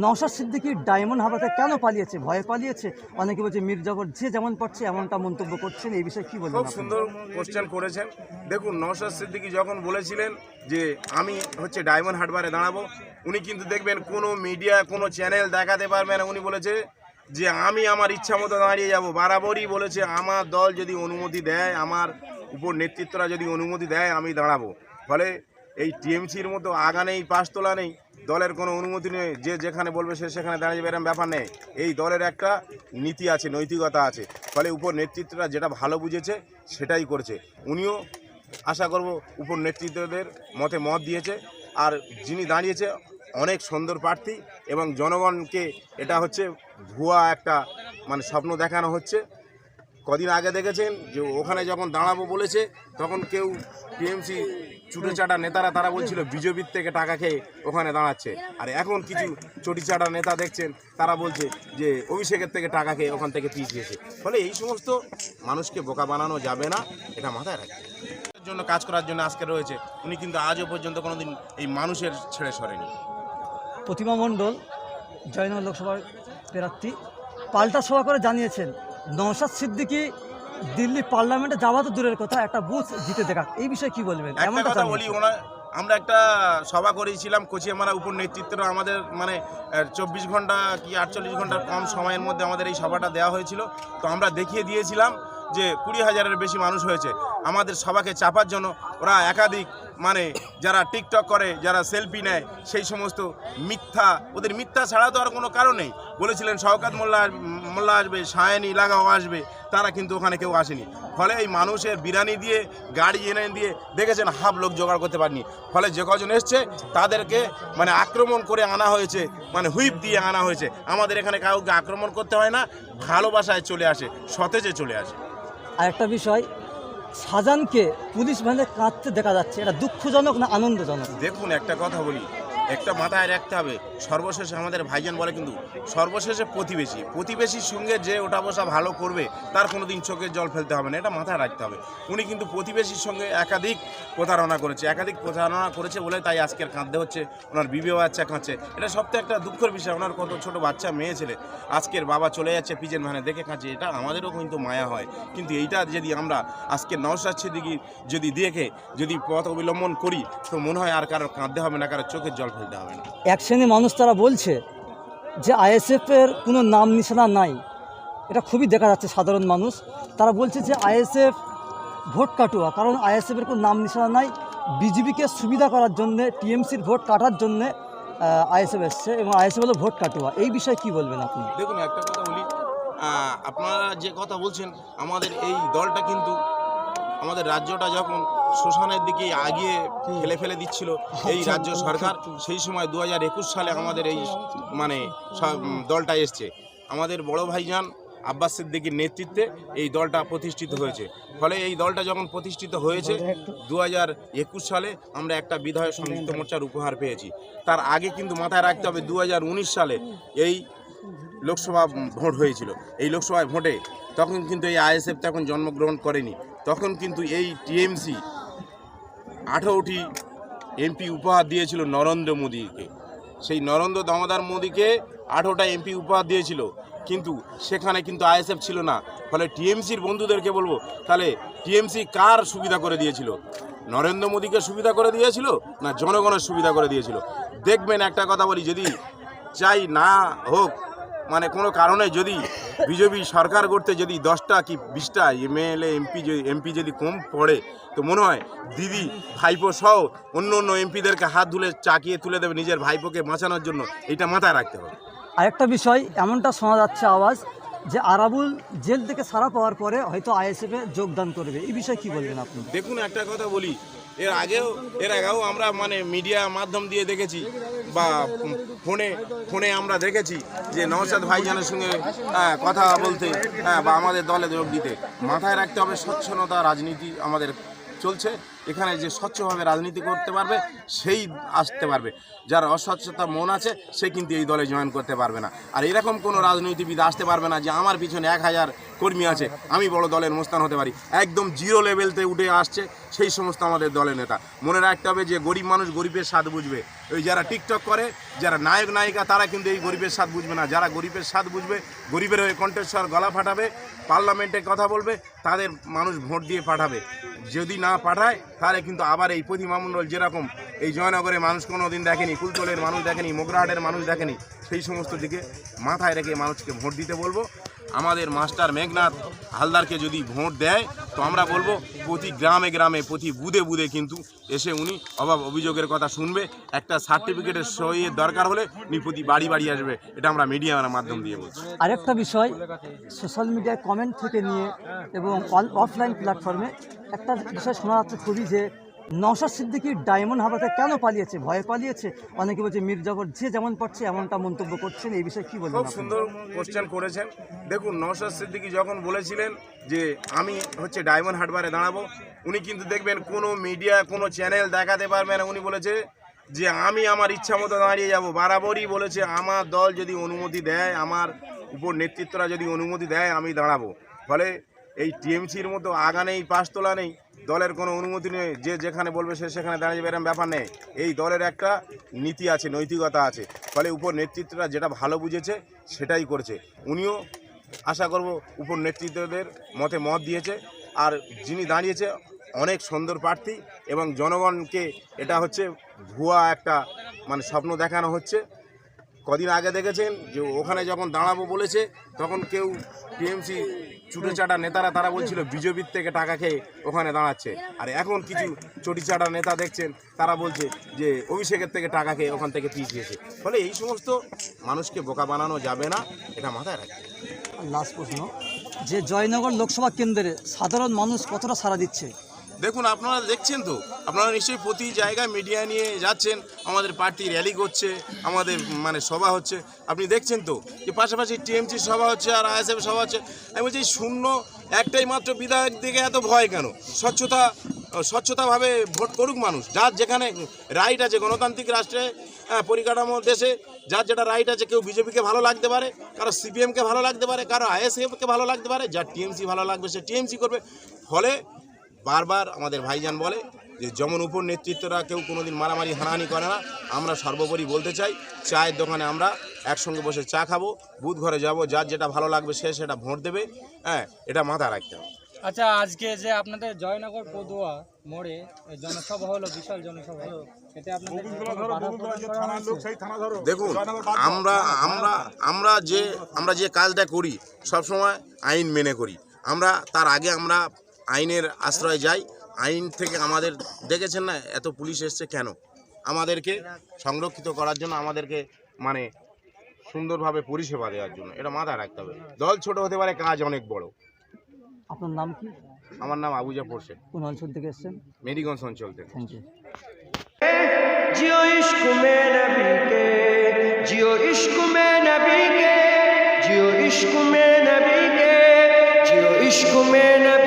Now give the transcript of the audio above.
Naushad Siddiqui diamond Harbour থেকে কেন পালিয়েছে? ভয়ে পালিয়েছে? অনেকে বলছে মীর জাফর যে যেমন পারছে এমনটা মন্তব্য করছেন, এই বিষয়ে কি বলবেন? খুব সুন্দর কোশ্চেন করেছেন। দেখুন, নওশাদ সিদ্দিকী যখন বলেছিলেন যে আমি হচ্ছে ডায়মন্ড হারবারে দাঁড়াবো, উনি কিন্তু দেখবেন কোনো মিডিয়া কোনো চ্যানেল দেখাতে পারবে না। উনি বলেছে যে আমি আমার ইচ্ছা মতো দাঁড়িয়ে যাব। বরাবরই বলেছে আমার দল যদি অনুমতি দেয়, আমার উপর নেতৃত্বরা যদি অনুমতি দেয় আমি দাঁড়াবো। ফলে এই টিএমসির মতো আগা নেই পাঁচতলা নেই, দলের কোনো অনুমতি নেই, যে যেখানে বলবে সে সেখানে দাঁড়িয়ে এরকম ব্যাপার নেই। এই দলের একটা নীতি আছে, নৈতিকতা আছে। ফলে উপর নেতৃত্বরা যেটা ভালো বুঝেছে সেটাই করেছে। উনিও আশা করব উপর নেতৃত্বদের মতে মত দিয়েছে। আর যিনি দাঁড়িয়েছে অনেক সুন্দর প্রার্থী, এবং জনগণকে এটা হচ্ছে ভুয়া একটা মানে স্বপ্ন দেখানো হচ্ছে। কদিন আগে দেখেছেন যে ওখানে যখন দাঁড়াবো বলেছে তখন কেউ টিএমসি চুটোচাটা নেতারা তারা বলছিল বিজেপির থেকে টাকা খেয়ে ওখানে দাঁড়াচ্ছে। আর এখন কিছু চটিচাটা নেতা দেখছেন তারা বলছে যে অভিষেকের থেকে টাকা খেয়ে ওখান থেকে পিছিয়েছে। ফলে এই সমস্ত মানুষকে বোকা বানানো যাবে না, এটা মাথায় রাখতে জন্য কাজ করার জন্য আজকে রয়েছে। উনি কিন্তু আজও পর্যন্ত কোনোদিন এই মানুষের ছেড়ে সরেনি। প্রতিমা মণ্ডল জয়নগর লোকসভার প্রার্থী পাল্টা সভা করে জানিয়েছেন নওশাদ সিদ্দিকী দিল্লি পার্লামেন্টে যাওয়া তো দূরের কথা, একটা বুথ জিতে দেখা। এই বিষয়ে কি বলবেন? একটা কথা বলি, আমরা একটা সভা করেছিলাম কোচিয়ামারা উপর নেতৃত্বরা আমাদের মানে 24 ঘন্টা কি 48 ঘন্টার কম সময়ের মধ্যে আমাদের এই সভাটা দেওয়া হয়েছিল। তো আমরা দেখিয়ে দিয়েছিলাম যে 20,000-এর বেশি মানুষ হয়েছে। আমাদের সভাকে চাপার জন্য ওরা একাধিক মানে যারা টিকটক করে, যারা সেলফি নেয়, সেই সমস্ত মিথ্যা, ওদের মিথ্যা ছাড়া তো আর কোনো কারণ নেই। বলেছিলেন শওকত মোল্লা আসবে, সায়নী লাগাও আসবে, তারা কিন্তু ওখানে কেউ আসেনি। ফলে এই মানুষের বিরানি দিয়ে গাড়ি এনে দিয়ে দেখেছেন হাফ লোক জোগাড় করতে পারেনি। ফলে যে কজন এসছে তাদেরকে মানে আক্রমণ করে আনা হয়েছে, মানে হুইপ দিয়ে আনা হয়েছে। আমাদের এখানে কাউকে আক্রমণ করতে হয় না, ভালোবাসায় চলে আসে, সতেজে চলে আসে। আর একটা বিষয়, শাহজাহানকে পুলিশ ভ্যানে কাঁদতে দেখা যাচ্ছে, এটা দুঃখজনক না আনন্দজনক? দেখুন, একটা কথা বলি, একটা মাথায় রাখতে হবে, সর্বশেষে আমাদের ভাইজান বলে কিন্তু সর্বশেষে প্রতিবেশীর সঙ্গে যে ওঠা বসা ভালো করবে তার কোনো দিন চোখের জল ফেলতে হবে না, এটা মাথায় রাখতে হবে। উনি কিন্তু প্রতিবেশীর সঙ্গে একাধিক প্রতারণা করেছে বলে তাই আজকের কাঁদতে হচ্ছে। ওনার বিবে বাচ্চা কাঁদছে, এটা সবথেকে একটা দুঃখের বিষয়। ওনার কত ছোট বাচ্চা মেয়ে ছেলে, আজকের বাবা চলে যাচ্ছে পিজেন ভ্যানে, দেখে কাঁদছে। এটা আমাদেরও কিন্তু মায়া হয়। কিন্তু এইটা যদি আমরা আজকে নওশাদ সিদ্দিকী যদি দেখে যদি পথ অবলম্বন করি তো মনে হয় আর কারোর কাঁদতে হবে না, কারোর চোখের জল ফেলতে হবে না। এক শ্রেণীর মানুষ তারা বলছে যে আইএসএফের কোনো নাম নিশানা নাই, এটা খুবই দেখা যাচ্ছে। সাধারণ মানুষ তারা বলছে যে আইএসএফ ভোট কাটুয়া, কারণ আইএসএফের কোনো নাম নিশানা নাই, বিজেপিকে সুবিধা করার জন্যে, টিএমসির ভোট কাটার জন্যে আইএসএফ এসছে, এবং আইএসএফ হলো ভোট কাটুয়া। এই বিষয়ে কি বলবেন আপনি? দেখুন, একটা কথা বলি, আপনারা যে কথা বলছেন, আমাদের এই দলটা কিন্তু আমাদের রাজ্যটা যখন শোষণের দিকে আগিয়ে ফেলে দিচ্ছিল এই রাজ্য সরকার, সেই সময় 2021 সালে আমাদের এই মানে দলটা এসছে। আমাদের বড় ভাইজান আব্বাস সিদ্দিকীর নেতৃত্বে এই দলটা প্রতিষ্ঠিত হয়েছে। ফলে এই দলটা যখন প্রতিষ্ঠিত হয়েছে 2021 সালে আমরা একটা বিধায়ক সংযুক্ত মোর্চার উপহার পেয়েছি। তার আগে কিন্তু মাথায় রাখতে হবে 2019 সালে এই লোকসভা ভোট হয়েছিল। এই লোকসভায় ভোটে তখন কিন্তু এই আইএসএফ তখন জন্মগ্রহণ করেনি। তখন কিন্তু এই টিএমসি 18টি এমপি উপহার দিয়েছিল নরেন্দ্র মোদীকে। সেই নরেন্দ্র দামোদর মোদীকে 18টা এমপি উপহার দিয়েছিল, কিন্তু সেখানে কিন্তু আইএসএফ ছিল না। ফলে টিএমসির বন্ধুদেরকে বলবো, তাহলে টিএমসি কার সুবিধা করে দিয়েছিল? নরেন্দ্র মোদীকে সুবিধা করে দিয়েছিল না জনগণের সুবিধা করে দিয়েছিল? দেখবেন, একটা কথা বলি, যদি চাই না হোক মানে কোনো কারণে যদি বিজেপি সরকার করতে যদি 10টা কি 20টা এমএলএ এমপি যদি কম পড়ে, তো মনে হয় দিদি ভাইপো সহ অন্য এমপিদেরকে হাত ধুলে চাকিয়ে তুলে দেবে নিজের ভাইপোকে বাঁচানোর জন্য। এটা মাথায় রাখতে হবে। আরেকটা বিষয়, এমনটা শোনা যাচ্ছে আওয়াজ যে আরাবুল জেল থেকে সারা পাওয়ার পরে হয়তো আইএসএফে যোগদান করবে, এই বিষয়ে কি বলবেন আপনি? দেখুন, একটা কথা বলি, এর আগেও আমরা মানে মিডিয়া মাধ্যম দিয়ে দেখেছি বা ফোনে আমরা দেখেছি যে নওশাদ ভাইজানের সঙ্গে কথা বলতে বা আমাদের দলে যোগ দিতে। মাথায় রাখতে হবে, স্বচ্ছতা রাজনীতি আমাদের চলছে এখানে। যে স্বচ্ছভাবে রাজনীতি করতে পারবে সেই আসতে পারবে, যার অস্বচ্ছতা মন আছে সে কিন্তু এই দলে জয়েন করতে পারবে না। আর এরকম কোনো রাজনীতিবিদ আসতে পারবে না যে আমার পিছনে 1000 কর্মী আছে, আমি বড় দলের মোস্তান হতে পারি। একদম জিরো লেভেলতে উঠে আসছে সেই সমস্ত আমাদের দলের নেতা। মনে রাখতে হবে যে গরিব মানুষ গরিবের স্বাদ বুঝবে, ওই যারা টিকটক করে, যারা নায়ক নায়িকা, তারা কিন্তু এই গরিবের স্বাদ বুঝবে না। যারা গরিবের স্বাদ বুঝবে, গরিবের হয়ে কণ্ঠস্বর গলা ফাটাবে, পার্লামেন্টে কথা বলবে, তাদের মানুষ ভোট দিয়ে পাঠাবে। যদি না পাঠায় তাহলে কিন্তু আবার এই প্রতিমা মণ্ডল যেরকম এই জয়নগরে মানুষ কোনো দিন দেখেনি, কুলতলের মানুষ দেখেনি, মোগরাহাটের মানুষ দেখেনি, সেই সমস্ত দিকে মাথায় রেখে মানুষকে ভোট দিতে বলবো। আমাদের মাস্টার মেঘনাথ হালদারকে যদি ভোট দেয় তো আমরা বলবো প্রতি গ্রামে গ্রামে, প্রতি বুধে বুধে কিন্তু এসে উনি অভাব অভিযোগের কথা শুনবে। একটা সার্টিফিকেটের সইয়ের দরকার হলে উনি প্রতি বাড়ি বাড়ি আসবে। এটা আমরা মিডিয়ার মাধ্যম দিয়ে বলছি। আরেকটা বিষয়, সোশ্যাল মিডিয়ায় কমেন্ট থেকে নিয়ে এবং অফলাইন প্ল্যাটফর্মে একটা বিষয় শোনা যাচ্ছে খুবই, যে নওশাদ সিদ্দিকী ডায়মন্ড হারবারকে কেন পালিয়েছে, ভয়ে পালিয়েছে। অনেকে বলছে মির্জাফর যে যেমন পারছে এমনটা মন্তব্য করছেন, এই বিষয়ে কী বলবেন? খুব সুন্দর কোশ্চেন করেছেন। দেখুন, নওশাদ সিদ্দিকী যখন বলেছিলেন যে আমি হচ্ছে ডায়মন্ড হারবারে দাঁড়াবো, উনি কিন্তু দেখবেন কোনো মিডিয়া, কোনো চ্যানেল দেখাতে পারবে না। উনি বলেছে যে আমি আমার ইচ্ছা মতো দাঁড়িয়ে যাব। বরাবরই বলেছে আমার দল যদি অনুমতি দেয়, আমার উপর নেতৃত্বরা যদি অনুমতি দেয়, আমি দাঁড়াবো। ফলে এই টিএমসির মতো আগা নেই, পাঁচতলা নেই, দলের কোনো অনুমতি নেই, যে যেখানে বলবে সে সেখানে দাঁড়িয়ে যাবে, এরকম ব্যাপার নেই। এই দলের একটা নীতি আছে, নৈতিকতা আছে। ফলে উপর নেতৃত্বরা যেটা ভালো বুঝেছে সেটাই করেছে। উনিও আশা করব উপর নেতৃত্বদের মতে মত দিয়েছে। আর যিনি দাঁড়িয়েছে অনেক সুন্দর প্রার্থী, এবং জনগণকে এটা হচ্ছে ভুয়া একটা মানে স্বপ্ন দেখানো হচ্ছে। কদিন আগে দেখেছেন যে ওখানে যখন দাঁড়াবো বলেছে, তখন কেউ টিএমসি চুটোচাটা নেতারা তারা বলছিল বিজেপির থেকে টাকা খেয়ে ওখানে দাঁড়াচ্ছে। আর এখন কিছু চটিচাটা নেতা দেখছেন তারা বলছে যে অভিষেকের থেকে টাকা খেয়ে ওখান থেকে পিছিয়েছে। ফলে এই সমস্ত মানুষকে বোকা বানানো যাবে না, এটা মাথায় রাখতে। লাস্ট প্রশ্ন, যে জয়নগর লোকসভা কেন্দ্রে সাধারণ মানুষ কতটা সাড়া দিচ্ছে? দেখুন, আপনারা দেখছেন তো, আপনারা নিশ্চয়ই প্রতি জায়গায় মিডিয়া নিয়ে যাচ্ছেন, আমাদের পার্টি র্যালি করছে, আমাদের মানে সভা হচ্ছে, আপনি দেখছেন তো যে পাশাপাশি টিএমসি সভা হচ্ছে আর আইএসএফ সভা হচ্ছে। আমি বলছি শূন্য একটাই মাত্র বিধায়ক দিকে এত ভয় কেন? স্বচ্ছতাভাবে ভোট করুক মানুষ, যার যেখানে রাইট আছে। গণতান্ত্রিক রাষ্ট্রে, পরিকাঠামো দেশে যার যেটা রাইট আছে। কেউ বিজেপিকে ভালো লাগতে পারে, কারো সিপিএমকে ভালো লাগতে পারে, কারো আইএসএফকে ভালো লাগতে পারে, যার টিএমসি ভালো লাগবে সে টিএমসি করবে। ফলে বারবার আমাদের ভাইজান বলে যে যেমন উপর নেতৃত্বরা কেউ কোনোদিন মারামারি হানাহানি করে না। আমরা সর্বোপরি বলতে চাই, চায়ের দোকানে আমরা একসঙ্গে বসে চা খাবো, বুথ ঘরে যাব, যার যেটা ভালো লাগবে সে সেটা ভোট দেবে। হ্যাঁ, এটা মাথায় রাখতে হবে। আচ্ছা, আজকে যে আপনাদের জয়নগর পদুয়া মোড়ে জনসভা হলো, বিশাল জনসভা হলো, এতে আপনাদের দেখুন, আমরা যে কাজটা করি সবসময় আইন মেনে করি। আমরা তার আগে আমরা আইনের আশ্রয় যাই। আইন থেকে আমাদের দেখেছেন না এত পুলিশ এসছে কেন? আমাদেরকে সংরক্ষিত করার জন্য, আমাদেরকে মানে সুন্দরভাবে পরিষেবা দেওয়ার জন্য। এটা মাথায় রাখতে হবে। দল ছোট হতে পারে, কাজ অনেক বড়। আপনার নাম কি? আমার নাম আবু জাফর শেখ, কোন অঞ্চল থেকে এসেছেন? মেডিগঞ্জ অঞ্চল থেকে। Thank you. जियो इश्क में नबी के, जियो इश्क में नबी के, जियो इश्क में नबी के, जियो इश्क में नबी।